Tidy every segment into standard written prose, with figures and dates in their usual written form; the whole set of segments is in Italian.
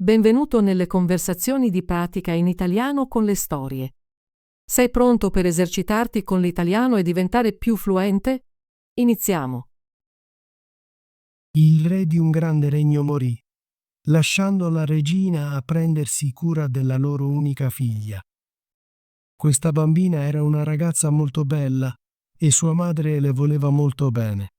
Benvenuto nelle conversazioni di pratica in italiano con le storie. Sei pronto per esercitarti con l'italiano e diventare più fluente? Iniziamo. Il re di un grande regno morì, lasciando la regina a prendersi cura della loro unica figlia. Questa bambina era una ragazza molto bella e sua madre le voleva molto bene.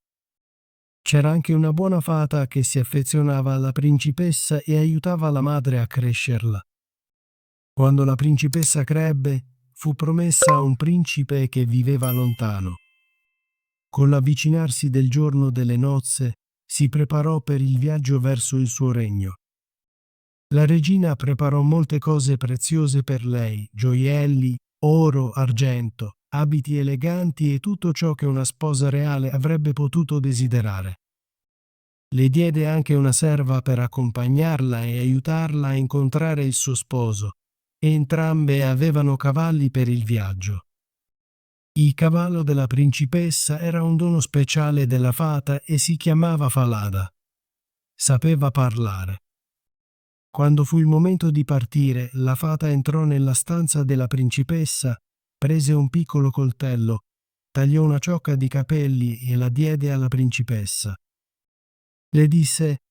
C'era anche una buona fata che si affezionava alla principessa e aiutava la madre a crescerla. Quando la principessa crebbe, fu promessa a un principe che viveva lontano. Con l'avvicinarsi del giorno delle nozze, si preparò per il viaggio verso il suo regno. La regina preparò molte cose preziose per lei, gioielli, oro, argento, abiti eleganti e tutto ciò che una sposa reale avrebbe potuto desiderare. Le diede anche una serva per accompagnarla e aiutarla a incontrare il suo sposo, e entrambe avevano cavalli per il viaggio. Il cavallo della principessa era un dono speciale della fata e si chiamava Falada. Sapeva parlare. Quando fu il momento di partire, la fata entrò nella stanza della principessa, prese un piccolo coltello, tagliò una ciocca di capelli e la diede alla principessa. Le disse: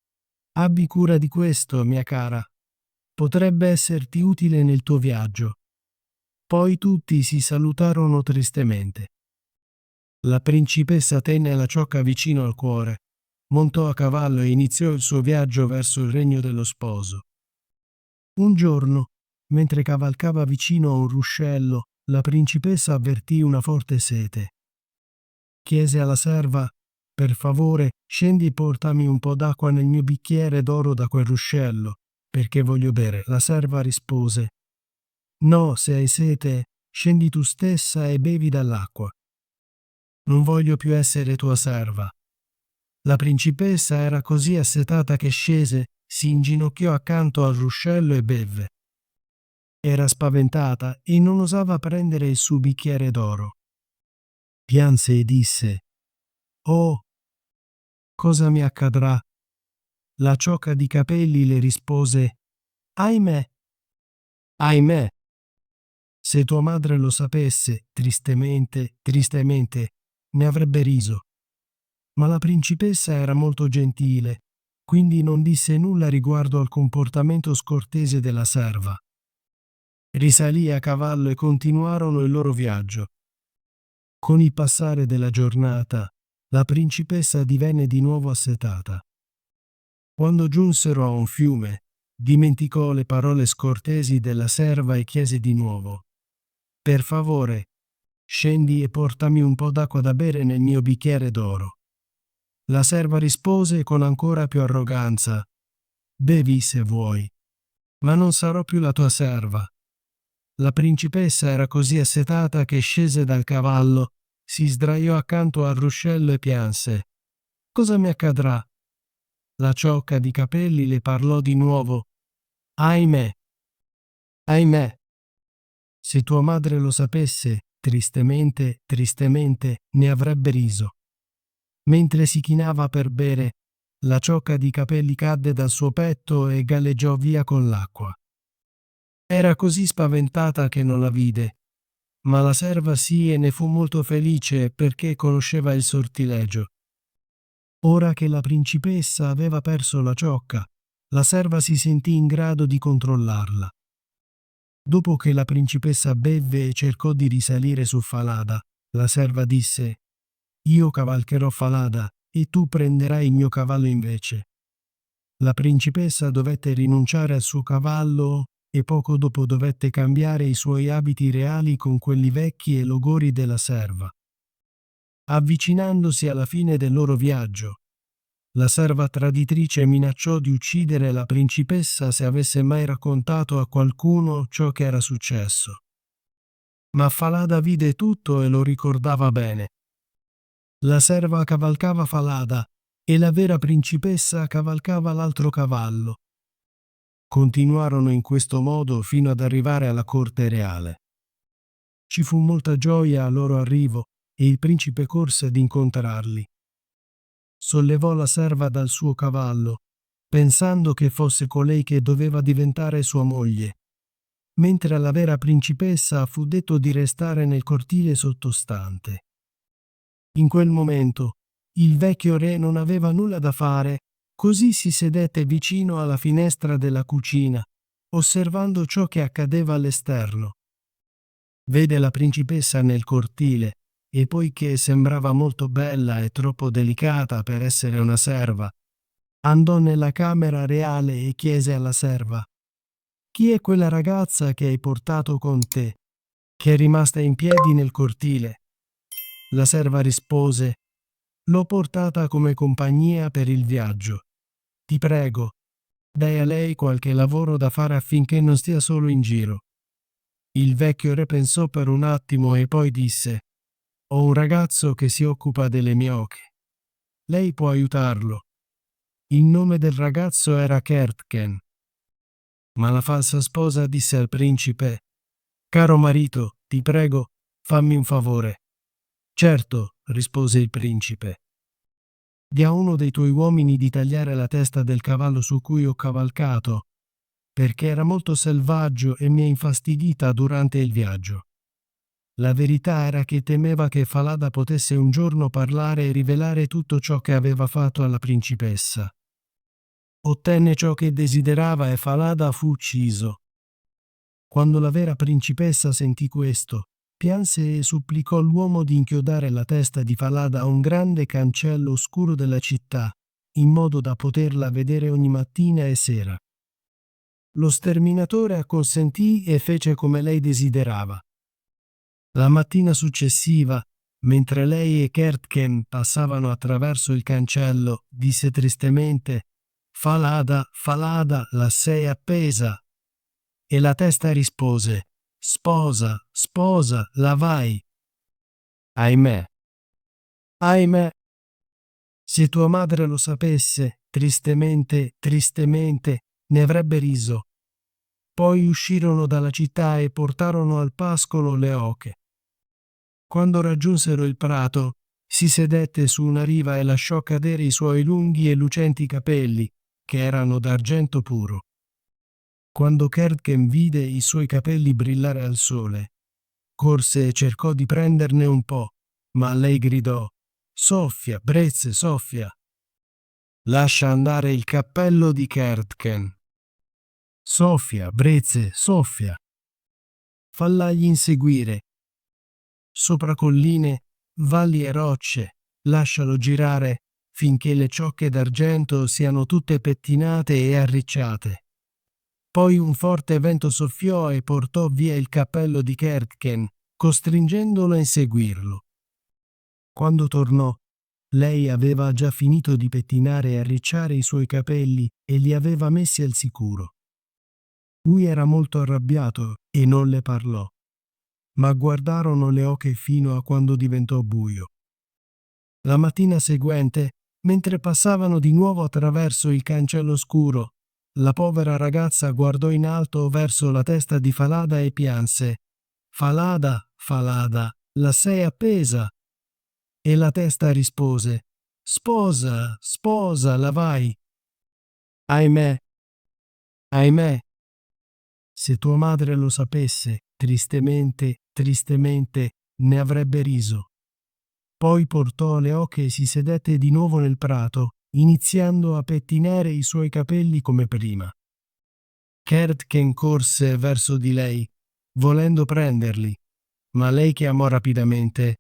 «Abbi cura di questo, mia cara. Potrebbe esserti utile nel tuo viaggio». Poi tutti si salutarono tristemente. La principessa tenne la ciocca vicino al cuore, montò a cavallo e iniziò il suo viaggio verso il regno dello sposo. Un giorno, mentre cavalcava vicino a un ruscello, la principessa avvertì una forte sete. Chiese alla serva: «Per favore, scendi e portami un po' d'acqua nel mio bicchiere d'oro da quel ruscello, perché voglio bere». La serva rispose: «No, se hai sete, scendi tu stessa e bevi dall'acqua. Non voglio più essere tua serva». La principessa era così assetata che scese, si inginocchiò accanto al ruscello e bevve. Era spaventata e non osava prendere il suo bicchiere d'oro. Pianse e disse: «Oh, cosa mi accadrà?» La ciocca di capelli le rispose: «Ahimè, ahimè. Se tua madre lo sapesse, tristemente, tristemente, ne avrebbe riso». Ma la principessa era molto gentile, quindi non disse nulla riguardo al comportamento scortese della serva. Risalì a cavallo e continuarono il loro viaggio. Con il passare della giornata, la principessa divenne di nuovo assetata. Quando giunsero a un fiume, dimenticò le parole scortesi della serva e chiese di nuovo: «Per favore, scendi e portami un po' d'acqua da bere nel mio bicchiere d'oro». La serva rispose con ancora più arroganza: «Bevi se vuoi, ma non sarò più la tua serva». La principessa era così assetata che scese dal cavallo, si sdraiò accanto al ruscello e pianse: «Cosa mi accadrà?» La ciocca di capelli le parlò di nuovo: «Ahimè, ahimè. Se tua madre lo sapesse, tristemente, tristemente, ne avrebbe riso». Mentre si chinava per bere, la ciocca di capelli cadde dal suo petto e galleggiò via con l'acqua. Era così spaventata che non la vide, ma la serva sì, e ne fu molto felice perché conosceva il sortilegio. Ora che la principessa aveva perso la ciocca, la serva si sentì in grado di controllarla. Dopo che la principessa bevve e cercò di risalire su Falada, la serva disse: «Io cavalcherò Falada e tu prenderai il mio cavallo invece». La principessa dovette rinunciare al suo cavallo e poco dopo dovette cambiare i suoi abiti reali con quelli vecchi e logori della serva. Avvicinandosi alla fine del loro viaggio, la serva traditrice minacciò di uccidere la principessa se avesse mai raccontato a qualcuno ciò che era successo. Ma Falada vide tutto e lo ricordava bene. La serva cavalcava Falada e la vera principessa cavalcava l'altro cavallo. Continuarono in questo modo fino ad arrivare alla corte reale. Ci fu molta gioia al loro arrivo e il principe corse ad incontrarli. Sollevò la serva dal suo cavallo pensando che fosse colei che doveva diventare sua moglie, mentre alla vera principessa fu detto di restare nel cortile sottostante. In quel momento, il vecchio re non aveva nulla da fare, così si sedette vicino alla finestra della cucina, osservando ciò che accadeva all'esterno. Vede la principessa nel cortile e poiché sembrava molto bella e troppo delicata per essere una serva, andò nella camera reale e chiese alla serva: «Chi è quella ragazza che hai portato con te, che è rimasta in piedi nel cortile?» La serva rispose: «L'ho portata come compagnia per il viaggio. Ti prego, dai a lei qualche lavoro da fare affinché non stia solo in giro». Il vecchio re pensò per un attimo e poi disse: «Ho un ragazzo che si occupa delle mie oche. Lei può aiutarlo». Il nome del ragazzo era Kertken. Ma la falsa sposa disse al principe: «Caro marito, ti prego, fammi un favore». «Certo», rispose il principe. «Di a uno dei tuoi uomini di tagliare la testa del cavallo su cui ho cavalcato, perché era molto selvaggio e mi ha infastidita durante il viaggio». La verità era che temeva che Falada potesse un giorno parlare e rivelare tutto ciò che aveva fatto alla principessa. Ottenne ciò che desiderava e Falada fu ucciso. Quando la vera principessa sentì questo, pianse e supplicò l'uomo di inchiodare la testa di Falada a un grande cancello oscuro della città, in modo da poterla vedere ogni mattina e sera. Lo sterminatore acconsentì e fece come lei desiderava. La mattina successiva, mentre lei e Kertken passavano attraverso il cancello, disse tristemente: «Falada, Falada, la sei appesa?» E la testa rispose: «Sposa, sposa, la vai». Ahimè, ahimè, se tua madre lo sapesse, tristemente, tristemente, ne avrebbe riso. Poi uscirono dalla città e portarono al pascolo le oche. Quando raggiunsero il prato, si sedette su una riva e lasciò cadere i suoi lunghi e lucenti capelli, che erano d'argento puro. Quando Kertken vide i suoi capelli brillare al sole, corse e cercò di prenderne un po', ma lei gridò: «Soffia, brezze, soffia! Lascia andare il cappello di Kertken! Soffia, brezze, soffia! Fallagli inseguire! Sopra colline, valli e rocce, lascialo girare finché le ciocche d'argento siano tutte pettinate e arricciate». Poi un forte vento soffiò e portò via il cappello di Kertken, costringendolo a inseguirlo. Quando tornò, lei aveva già finito di pettinare e arricciare i suoi capelli e li aveva messi al sicuro. Lui era molto arrabbiato e non le parlò, ma guardarono le oche fino a quando diventò buio. La mattina seguente, mentre passavano di nuovo attraverso il cancello scuro, la povera ragazza guardò in alto verso la testa di Falada e pianse: «Falada, Falada, la sei appesa?» E la testa rispose: «Sposa, sposa, la vai». Ahimè, ahimè, se tua madre lo sapesse, tristemente, tristemente, ne avrebbe riso. Poi portò le oche e si sedette di nuovo nel prato, iniziando a pettinare i suoi capelli come prima. Kertken corse verso di lei, volendo prenderli, ma lei chiamò rapidamente: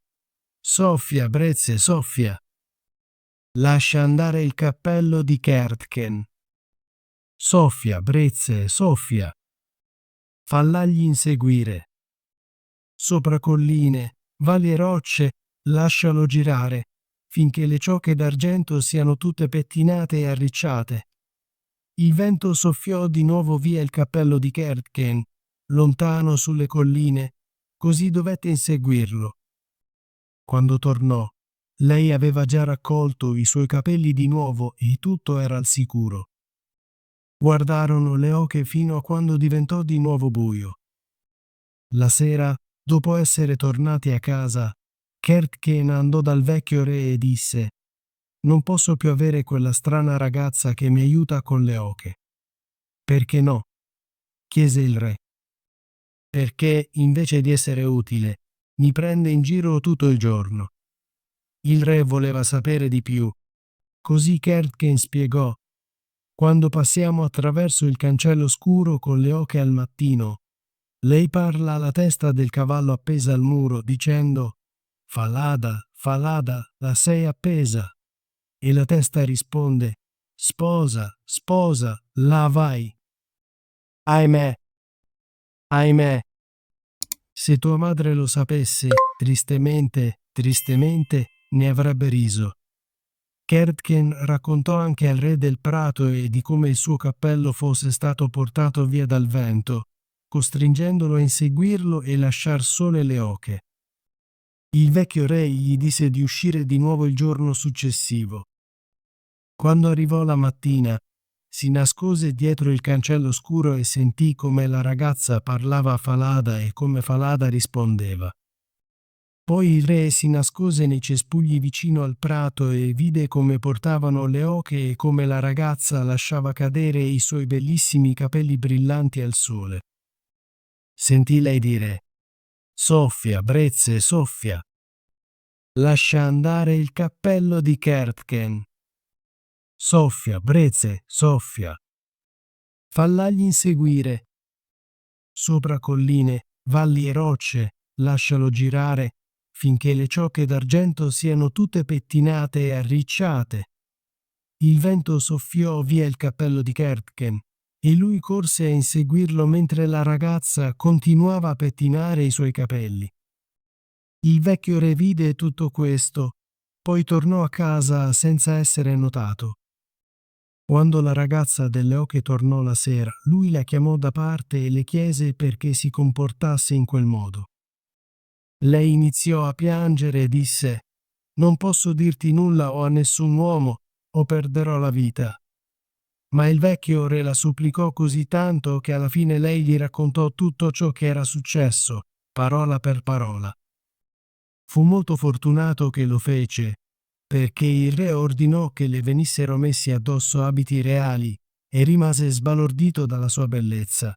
«Soffia, brezze, soffia! Lascia andare il cappello di Kertken. Soffia, brezze, soffia! Fallagli inseguire. Sopra colline, valli e rocce, lascialo girare, finché le ciocche d'argento siano tutte pettinate e arricciate». Il vento soffiò di nuovo via il cappello di Kertken, lontano sulle colline, così dovette inseguirlo. Quando tornò, lei aveva già raccolto i suoi capelli di nuovo e tutto era al sicuro. Guardarono le oche fino a quando diventò di nuovo buio. La sera, dopo essere tornati a casa, Kertken andò dal vecchio re e disse: Non posso più avere quella strana ragazza che mi aiuta con le oche. Perché no? Chiese il re. Perché, invece di essere utile, mi prende in giro tutto il giorno. Il re voleva sapere di più. Così Kertken spiegò: quando passiamo attraverso il cancello scuro con le oche al mattino, lei parla alla testa del cavallo appesa al muro dicendo: Falada, Falada, la sei appesa. E la testa risponde: Sposa, sposa, là vai. Ahimè, ahimè. Se tua madre lo sapesse, tristemente, ne avrebbe riso. Kertken raccontò anche al re del prato e di come il suo cappello fosse stato portato via dal vento, costringendolo a inseguirlo e lasciar sole le oche. Il vecchio re gli disse di uscire di nuovo il giorno successivo. Quando arrivò la mattina, si nascose dietro il cancello scuro e sentì come la ragazza parlava a Falada e come Falada rispondeva. Poi il re si nascose nei cespugli vicino al prato e vide come portavano le oche e come la ragazza lasciava cadere i suoi bellissimi capelli brillanti al sole. Sentì lei dire: Soffia, brezze, soffia. Lascia andare il cappello di Kertken. Soffia, brezze, soffia. Fallagli inseguire. Sopra colline, valli e rocce, lascialo girare, finché le ciocche d'argento siano tutte pettinate e arricciate. Il vento soffiò via il cappello di Kertken e lui corse a inseguirlo mentre la ragazza continuava a pettinare i suoi capelli. Il vecchio re vide tutto questo, poi tornò a casa senza essere notato. Quando la ragazza delle oche tornò la sera, lui la chiamò da parte e le chiese perché si comportasse in quel modo. Lei iniziò a piangere e disse: Non posso dirti nulla o a nessun uomo, o perderò la vita. Ma il vecchio re la supplicò così tanto che alla fine lei gli raccontò tutto ciò che era successo, parola per parola. Fu molto fortunato che lo fece, perché il re ordinò che le venissero messi addosso abiti reali e rimase sbalordito dalla sua bellezza.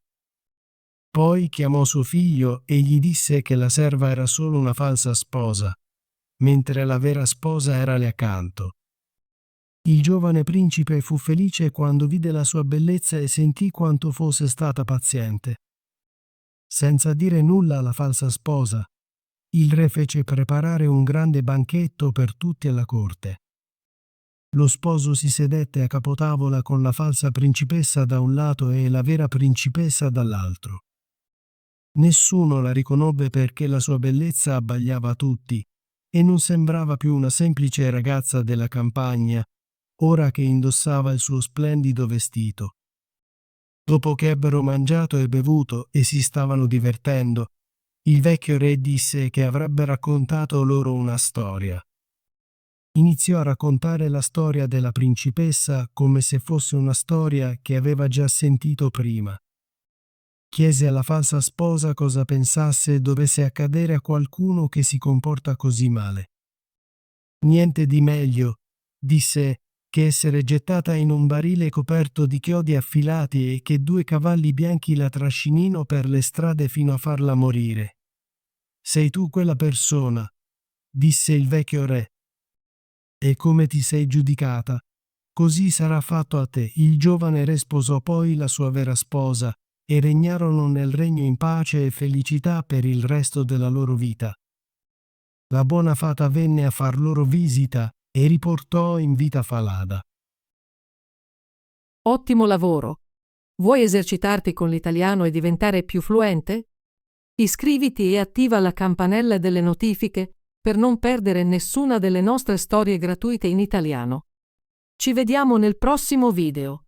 Poi chiamò suo figlio e gli disse che la serva era solo una falsa sposa, mentre la vera sposa era lì accanto. Il giovane principe fu felice quando vide la sua bellezza e sentì quanto fosse stata paziente. Senza dire nulla alla falsa sposa, il re fece preparare un grande banchetto per tutti alla corte. Lo sposo si sedette a capotavola con la falsa principessa da un lato e la vera principessa dall'altro. Nessuno la riconobbe perché la sua bellezza abbagliava tutti e non sembrava più una semplice ragazza della campagna, ora che indossava il suo splendido vestito. Dopo che ebbero mangiato e bevuto e si stavano divertendo, il vecchio re disse che avrebbe raccontato loro una storia. Iniziò a raccontare la storia della principessa come se fosse una storia che aveva già sentito prima. Chiese alla falsa sposa cosa pensasse dovesse accadere a qualcuno che si comporta così male. Niente di meglio, disse, che essere gettata in un barile coperto di chiodi affilati e che 2 cavalli bianchi la trascinino per le strade fino a farla morire. Sei tu quella persona, disse il vecchio re. E come ti sei giudicata, così sarà fatto a te. Il giovane re sposò poi la sua vera sposa, e regnarono nel regno in pace e felicità per il resto della loro vita. La buona fata venne a far loro visita e riportò in vita Falada. Ottimo lavoro! Vuoi esercitarti con l'italiano e diventare più fluente? Iscriviti e attiva la campanella delle notifiche per non perdere nessuna delle nostre storie gratuite in italiano. Ci vediamo nel prossimo video.